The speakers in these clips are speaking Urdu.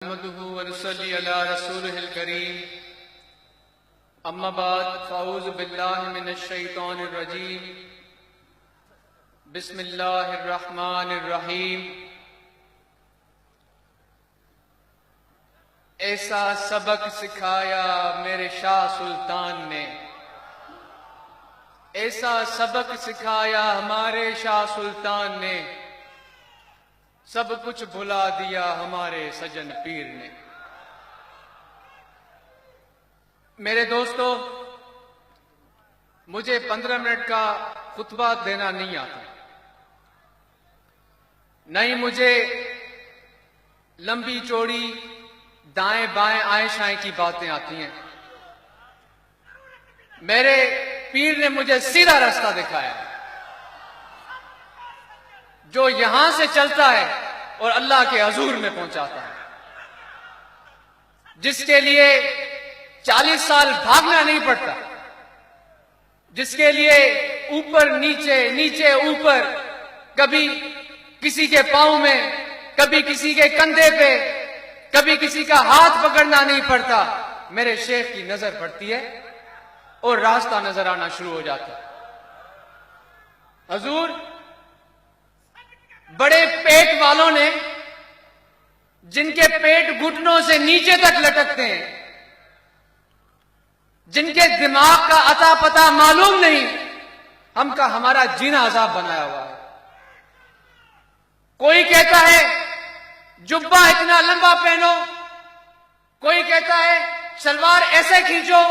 نحمده ونصلي على رسوله الكريم اما بعد فاعوذ باللہ من الشیطان الرجیم بسم اللہ الرحمن الرحیم ایسا سبق سکھایا میرے شاہ سلطان نے، ایسا سبق سکھایا ہمارے شاہ سلطان نے، سب کچھ بھلا دیا ہمارے سجن پیر نے۔ میرے دوستو، مجھے 15 منٹ کا خطبہ دینا نہیں آتا، نہیں مجھے لمبی چوڑی دائیں بائیں آئیں شائیں کی باتیں آتی ہیں۔ میرے پیر نے مجھے سیدھا راستہ دکھایا جو یہاں سے چلتا ہے اور اللہ کے حضور میں پہنچاتا ہے، جس کے لیے 40 سال بھاگنا نہیں پڑتا، جس کے لیے اوپر نیچے نیچے اوپر، کبھی کسی کے پاؤں میں، کبھی کسی کے کندھے پہ، کبھی کسی کا ہاتھ پکڑنا نہیں پڑتا۔ میرے شیخ کی نظر پڑتی ہے اور راستہ نظر آنا شروع ہو جاتا ہے۔ حضور بڑے پیٹ والوں نے، جن کے پیٹ گھٹنوں سے نیچے تک لٹکتے ہیں، جن کے دماغ کا عطا پتہ معلوم نہیں، ہم کا ہمارا جینا عذاب بنایا ہوا ہے۔ کوئی کہتا ہے جبہ اتنا لمبا پہنو، کوئی کہتا ہے شلوار ایسے کھینچو،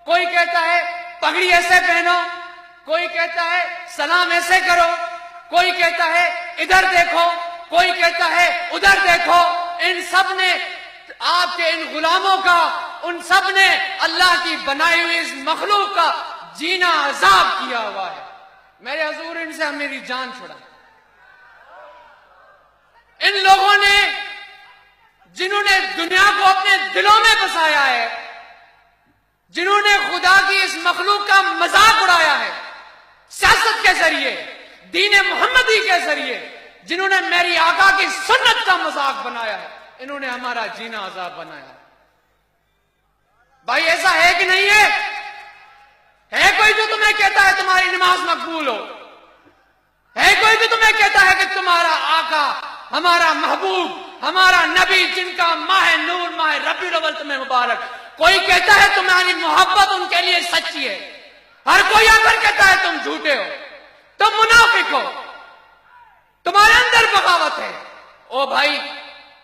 کوئی کہتا ہے پگڑی ایسے پہنو، کوئی کہتا ہے سلام ایسے کرو، کوئی کہتا ہے ادھر دیکھو، کوئی کہتا ہے ادھر دیکھو۔ ان سب نے آپ کے ان غلاموں کا، ان سب نے اللہ کی بنائی ہوئی اس مخلوق کا جینا عذاب کیا ہوا ہے۔ میرے حضور ان سے میری جان چھڑا۔ ان لوگوں نے، جنہوں نے دنیا کو اپنے دلوں میں بسایا ہے، جنہوں نے خدا کی اس مخلوق کا مذاق اڑایا ہے سیاست کے ذریعے، دین محمدی کے ذریعے، جنہوں نے میری آقا کی سنت کا مذاق بنایا ہے، انہوں نے ہمارا جینا عذاب بنایا۔ بھائی ایسا ہے کہ نہیں ہے؟ ہے کوئی جو تمہیں کہتا ہے تمہاری نماز مقبول ہو؟ ہے کوئی جو تمہیں کہتا ہے کہ تمہارا آقا، ہمارا محبوب، ہمارا نبی، جن کا ماہ نور، ماہ ربیع الاول تمہیں مبارک، کوئی کہتا ہے تمہاری محبت ان کے لیے سچی ہے؟ ہر کوئی آ کر کہتا ہے تم جھوٹے ہو، تم منافق ہو، تمہارے اندر بغاوت ہے۔ او بھائی،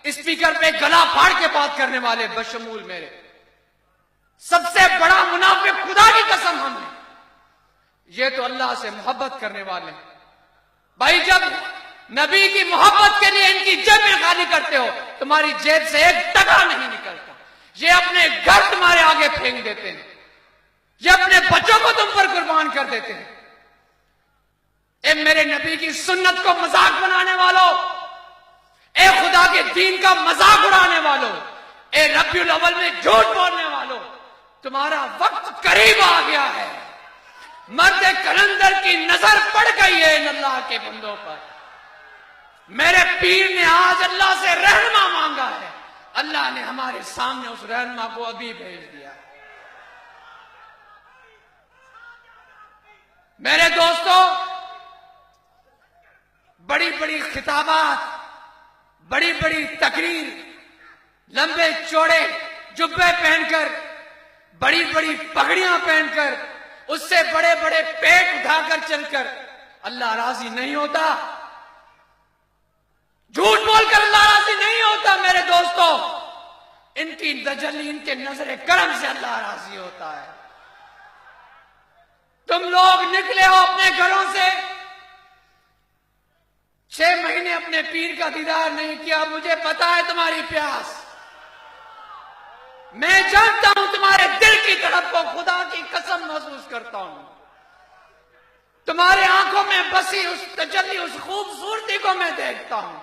اسپیکر پہ گلا پھاڑ کے بات کرنے والے بشمول میرے، سب سے بڑا منافق خدا کی قسم ہم ہیں، یہ تو اللہ سے محبت کرنے والے ہیں۔ بھائی جب نبی کی محبت کے لیے ان کی جیبیں خالی کرتے ہو، تمہاری جیب سے ایک ٹکا نہیں نکلتا، یہ اپنے گھر تمہارے آگے پھینک دیتے ہیں، یہ اپنے بچوں کو تم پر قربان کر دیتے ہیں۔ اے میرے نبی کی سنت کو مذاق بنانے والوں، اے خدا کے دین کا مذاق اڑانے والوں، اے ربیع الاول میں جھوٹ بولنے والوں، تمہارا وقت قریب آ گیا ہے۔ مرد کلندر کی نظر پڑ گئی ہے ان اللہ کے بندوں پر۔ میرے پیر نے آج اللہ سے رہنما مانگا ہے، اللہ نے ہمارے سامنے اس رہنما کو ابھی بھیج دیا۔ میرے دوستو، بڑی بڑی خطابات، بڑی بڑی تقریر، لمبے چوڑے جبے پہن کر، بڑی بڑی پگڑیاں پہن کر، اس سے بڑے بڑے پیٹ اٹھا کر چل کر اللہ راضی نہیں ہوتا، جھوٹ بول کر اللہ راضی نہیں ہوتا۔ میرے دوستو، ان کی تجلی، ان کے نظر کرم سے اللہ راضی ہوتا ہے۔ تم لوگ نکلے ہو اپنے گھروں سے، 6 مہینے اپنے پیر کا دیدار نہیں کیا، مجھے پتا ہے تمہاری پیاس، میں جانتا ہوں تمہارے دل کی طرف کو، خدا کی قسم محسوس کرتا ہوں۔ تمہارے آنکھوں میں بسی اس تجلی، اس خوبصورتی کو میں دیکھتا ہوں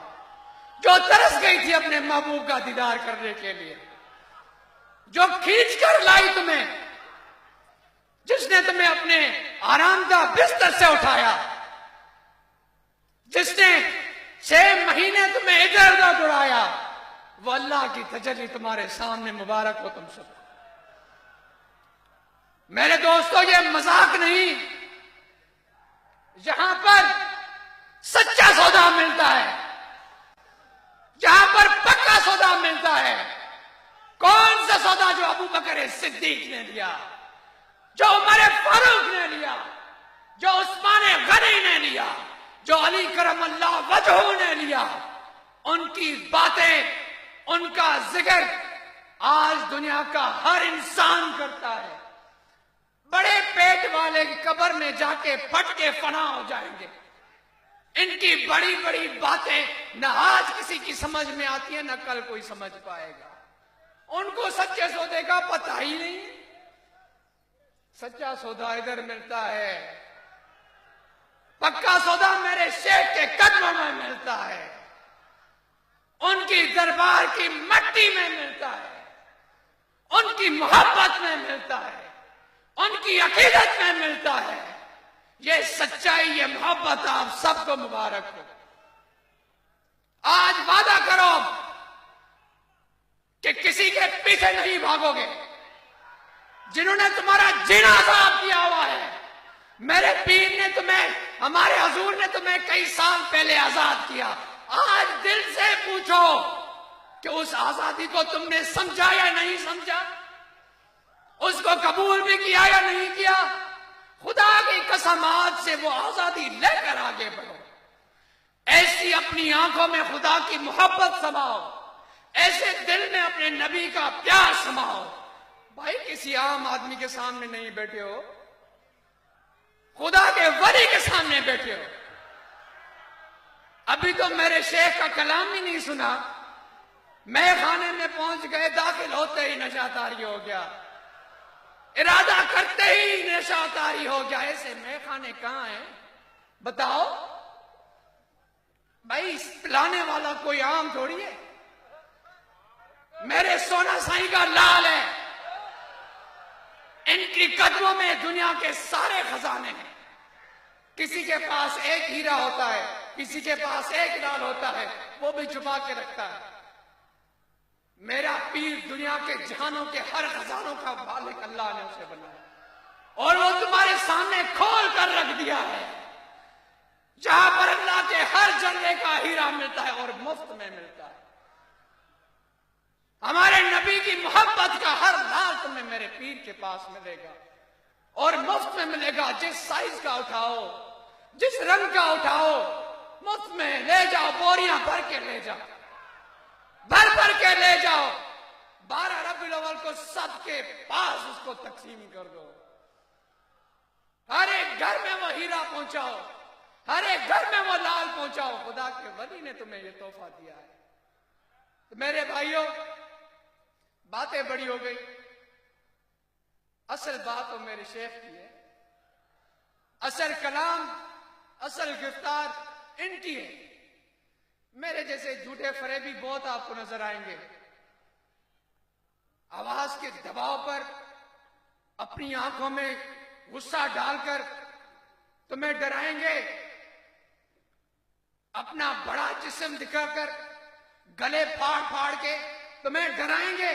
جو ترس گئی تھی اپنے محبوب کا دیدار کرنے کے لیے، جو کھینچ کر لائی تمہیں، جس نے تمہیں اپنے آرام دہ بستر سے اٹھایا، جس نے 6 مہینے تمہیں ادھر ادھر دوڑایا، وہ اللہ کی تجلی تمہارے سامنے مبارک ہو تم سب. میرے دوستو یہ مذاق نہیں، یہاں پر سچا سودا ملتا ہے، یہاں پر پکا سودا ملتا ہے. کون سا سودا؟ جو ابو بکر صدیق نے لیا، جو عمر فاروق نے لیا، جو عثمان غنی نے لیا، جو علی کرم اللہ وجہہ نے لیا. ان کی باتیں، ان کا ذکر آج دنیا کا ہر انسان کرتا ہے. بڑے پیٹ والے کی قبر میں جا کے پھٹ کے فنا ہو جائیں گے. ان کی بڑی بڑی باتیں نہ آج کسی کی سمجھ میں آتی ہیں، نہ کل کوئی سمجھ پائے گا. ان کو سچے سودے کا پتہ ہی نہیں. سچا سودا ادھر ملتا ہے، پکا سودا میرے شیخ کے قدموں میں ملتا ہے، ان کی دربار کی مٹی میں ملتا ہے، ان کی محبت میں ملتا ہے، ان کی عقیدت میں ملتا ہے. یہ سچائی، یہ محبت آپ سب کو مبارک ہو. آج وعدہ کرو کہ کسی کے پیچھے نہیں بھاگو گے. جنہوں نے تمہارا جینا عذاب کیا ہوا ہے، میرے پیر نے تمہیں، ہمارے حضور نے تمہیں کئی سال پہلے آزاد کیا. آج دل سے پوچھو کہ اس آزادی کو تم نے سمجھا یا نہیں سمجھا، اس کو قبول بھی کیا یا نہیں کیا. خدا کی قسمات سے وہ آزادی لے کر آگے بڑھو. ایسی اپنی آنکھوں میں خدا کی محبت سماؤ، ایسے دل میں اپنے نبی کا پیار سماؤ. بھائی کسی عام آدمی کے سامنے نہیں بیٹھے ہو، خدا کے ولی کے سامنے بیٹھے ہو. ابھی تو میرے شیخ کا کلام ہی نہیں سنا، میں خانے میں پہنچ گئے، داخل ہوتے ہی نشہ طاری ہو گیا، ارادہ کرتے ہی نشہ طاری ہو گیا. ایسے میں خانے کہاں ہیں بتاؤ بھائی؟ پلانے والا کوئی عام تھوڑی ہے. میرے سونا سائی کا لال ہے، ان کی قدموں میں دنیا کے سارے خزانے ہیں. کسی کے پاس ایک ہیرا ہوتا ہے، کسی کے پاس ایک لال ہوتا ہے، وہ بھی چھپا کے رکھتا ہے. میرا پیر دنیا کے جہانوں کے ہر خزانوں کا مالک اللہ نے اسے بنایا، اور وہ تمہارے سامنے کھول کر رکھ دیا ہے. جہاں پر اللہ کے ہر جنگے کا ہیرا ملتا ہے اور مفت میں ملتا ہے. ہمارے نبی کی محبت کا ہر لال تمہیں میرے پیر کے پاس ملے گا، اور مفت میں ملے گا. جس سائز کا اٹھاؤ، جس رنگ کا اٹھاؤ، مفت میں لے جاؤ. بوریاں بھر کے لے جاؤ، بھر بھر کے لے جاؤ. 12 ربیع الاول کو سب کے پاس اس کو تقسیم کر دو. ہر ایک گھر میں وہ ہیرا پہنچاؤ، ہر ایک گھر میں وہ لال پہنچاؤ. خدا کے ولی نے تمہیں یہ تحفہ دیا ہے. تو میرے بھائیوں، باتیں بڑی ہو گئی، اصل بات تو میرے شیخ کی ہے، اصل کلام، اصل گفتار ان کی ہے. میرے جیسے جھوٹے فریبی بہت آپ کو نظر آئیں گے، آواز کے دباؤ پر اپنی آنکھوں میں غصہ ڈال کر تمہیں ڈرائیں گے، اپنا بڑا جسم دکھا کر گلے پھاڑ پھاڑ کے تمہیں ڈرائیں گے.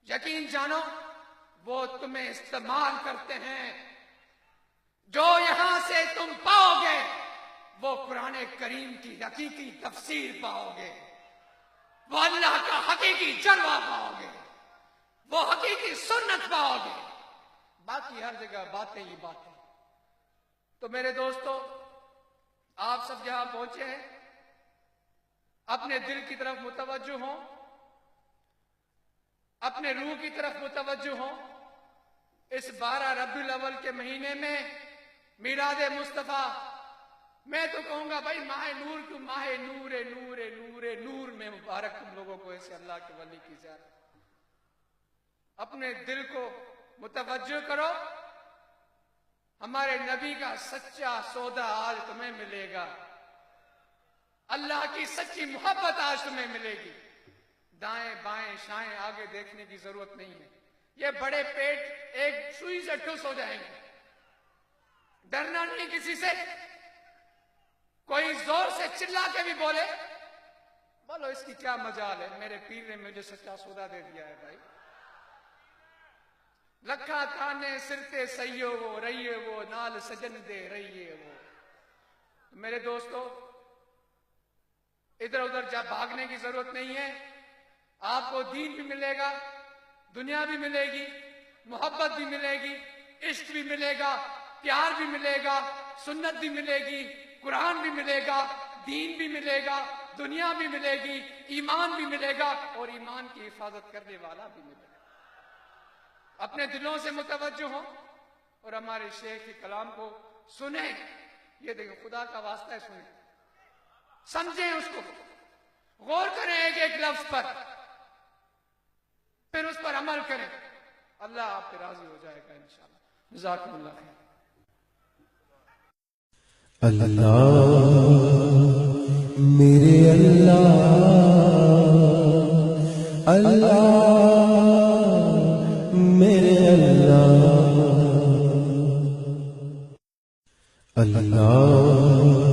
یقین جانو وہ تمہیں استعمال کرتے ہیں. جو یہاں سے تم پاؤ گے وہ قرآن کریم کی حقیقی تفسیر پاؤ گے، وہ اللہ کا حقیقی جلوہ پاؤ گے، وہ حقیقی سنت پاؤ گے. باقی ہر جگہ باتیں ہی باتیں. تو میرے دوستو، آپ سب جہاں پہنچے ہیں اپنے دل کی طرف متوجہ ہوں، اپنے روح کی طرف متوجہ ہوں. اس 12 ربیع الاول کے مہینے میں میلاد مصطفیٰ، میں تو کہوں گا بھائی ماہ نور کیوں، ماہ نور نور نور نور میں مبارک تم لوگوں کو ایسے اللہ کے ولی کی زیارت. اپنے دل کو متوجہ کرو، ہمارے نبی کا سچا سودا آج تمہیں ملے گا. اللہ کی سچی محبت آج تمہیں ملے گی. دائیں بائیں شائیں آگے دیکھنے کی ضرورت نہیں ہے. یہ بڑے پیٹ ایک سوئی سے ٹھوس ہو جائیں گے. ڈرنا نہیں کسی سے. کوئی زور سے چلا کے بھی بولے، بولو اس کی کیا مجال ہے؟ میرے پیر نے مجھے سچا سودا دے دیا ہے بھائی. لکھا تانے سرتے سیو وہ رہیے وہ نال سجن دے رہیے وہ. میرے دوستو ادھر ادھر جا بھاگنے کی ضرورت نہیں ہے. آپ کو دین بھی ملے گا, دنیا بھی ملے گی, محبت بھی ملے گی, عشق بھی ملے گا, پیار بھی ملے گا, سنت بھی ملے گی, قرآن بھی ملے گا, دین بھی ملے گا, دنیا بھی ملے گی, ایمان بھی ملے گا, اور ایمان کی حفاظت کرنے والا بھی ملے گا. اپنے دلوں سے متوجہ ہوں اور ہمارے شیخ کے کلام کو سنیں. یہ دیکھیں, خدا کا واسطہ ہے, سنیں, سمجھیں اس کو, غور کریں ایک ایک لفظ پر, پھر اس پر عمل کریں. اللہ آپ پہ راضی ہو جائے گا انشاءاللہ. جزاکم اللہ خیر. اللہ میرے اللہ, اللہ میرے اللہ, اللہ